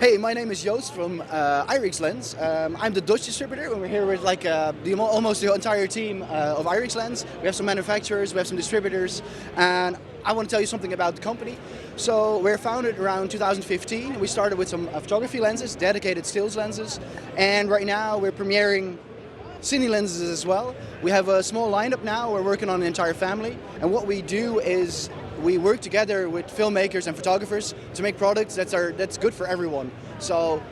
Hey, my name is Joost from IRIX Lens. I'm the Dutch distributor, and we're here with almost the entire team of IRIX Lens. We have some manufacturers, we have some distributors, and I want to tell you something about the company. So we're founded around 2015. We started with some photography lenses, dedicated stills lenses, and right now we're premiering Cine Lenses as well. We have a small lineup now. We're working on an entire family, and what we do is we work together with filmmakers and photographers to make products that's good for everyone. So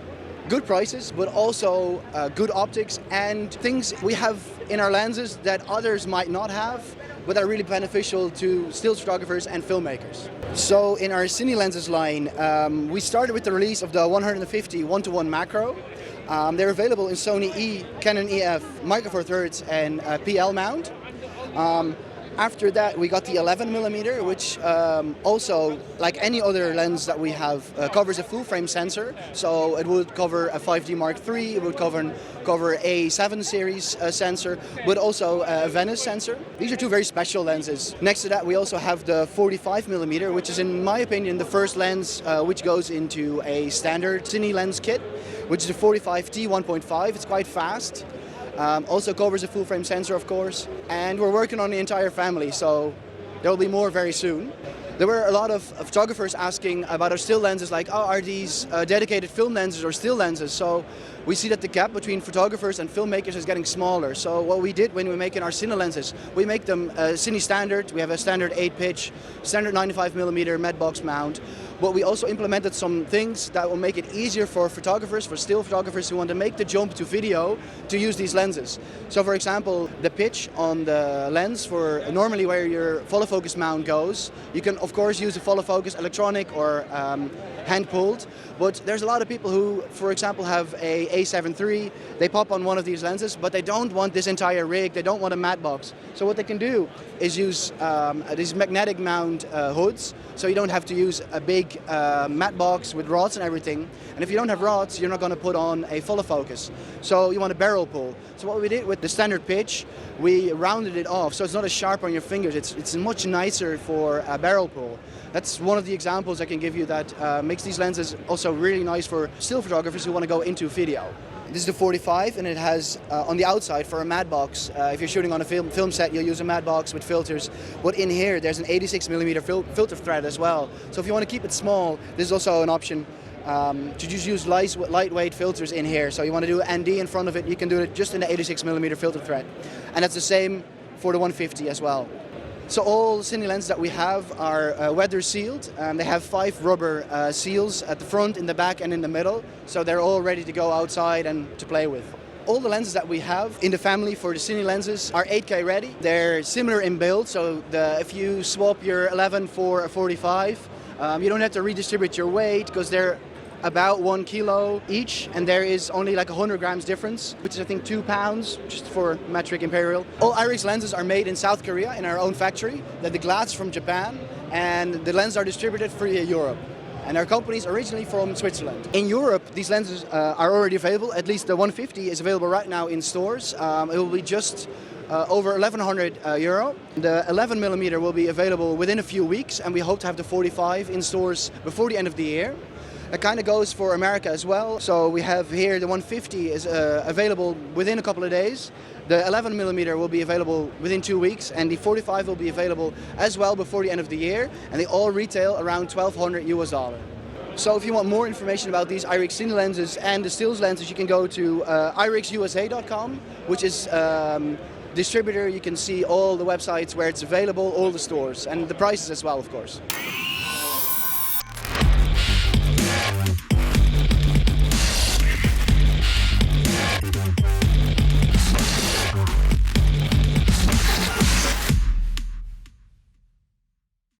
good prices, but also good optics and things we have in our lenses that others might not have, but are really beneficial to stills photographers and filmmakers. So in our Cine Lenses line, we started with the release of the 150 1:1 macro. They're available in Sony E, Canon EF, Micro Four Thirds, and PL mount. After that, we got the 11mm, which also, like any other lens that we have, covers a full frame sensor. So it would cover a 5D Mark III, it would cover a 7 series sensor, but also a Venice sensor. These are two very special lenses. Next to that, we also have the 45mm, which is, in my opinion, the first lens which goes into a standard Cine lens kit, which is a 45T 1.5. It's quite fast. Also covers a full frame sensor, of course, and we're working on the entire family, so there will be more very soon. There were a lot of photographers asking about our still lenses, like, oh, are these dedicated film lenses or still lenses? So we see that the gap between photographers and filmmakers is getting smaller. So what we did when we make our Cine lenses, we make them Cine standard. We have a standard 8-pitch, standard 95mm med box mount. But we also implemented some things that will make it easier for photographers, for still photographers who want to make the jump to video, to use these lenses. So for example, the pitch on the lens for normally where your follow focus mount goes, you can of course use a follow focus electronic or hand pulled, but there's a lot of people who, for example, have a A7 III, they pop on one of these lenses, but they don't want this entire rig, they don't want a matte box. So what they can do is use these magnetic mount hoods, so you don't have to use a big matte box with rods and everything. And if you don't have rods, you're not going to put on a follow focus. So you want a barrel pull. So what we did with the standard pitch, we rounded it off, so it's not as sharp on your fingers. It's much nicer for a barrel pull. That's one of the examples I can give you that makes these lenses also really nice for still photographers who want to go into video. This is the 45, and it has on the outside for a matte box. If you're shooting on a film set, you'll use a matte box with filters. But in here, there's an 86mm filter thread as well. So if you want to keep it small, this is also an option to just use lightweight filters in here. So you want to do an ND in front of it, you can do it just in the 86mm filter thread. And that's the same for the 150 as well. So all Cine lenses that we have are weather sealed. They have 5 rubber seals at the front, in the back and in the middle. So they're all ready to go outside and to play with. All the lenses that we have in the family for the Cine lenses are 8K ready. They're similar in build, so if you swap your 11 for a 45, you don't have to redistribute your weight because they're about 1 kilo each, and there is only like 100 grams difference, which is I think 2 pounds, just for metric imperial. All IRIX lenses are made in South Korea in our own factory. The glass from Japan, and the lenses are distributed for Europe. And our company is originally from Switzerland. In Europe, these lenses are already available. At least the 150 is available right now in stores. It will be just over 1,100 euro. The 11mm will be available within a few weeks, and we hope to have the 45 in stores before the end of the year. It kind of goes for America as well. So we have here the 150 is available within a couple of days. The 11mm will be available within 2 weeks, and the 45 will be available as well before the end of the year. And they all retail around $1,200 US. So if you want more information about these IRIX Cine lenses and the stills lenses, you can go to irixusa.com, which is distributor. You can see all the websites where it's available, all the stores, and the prices as well, of course.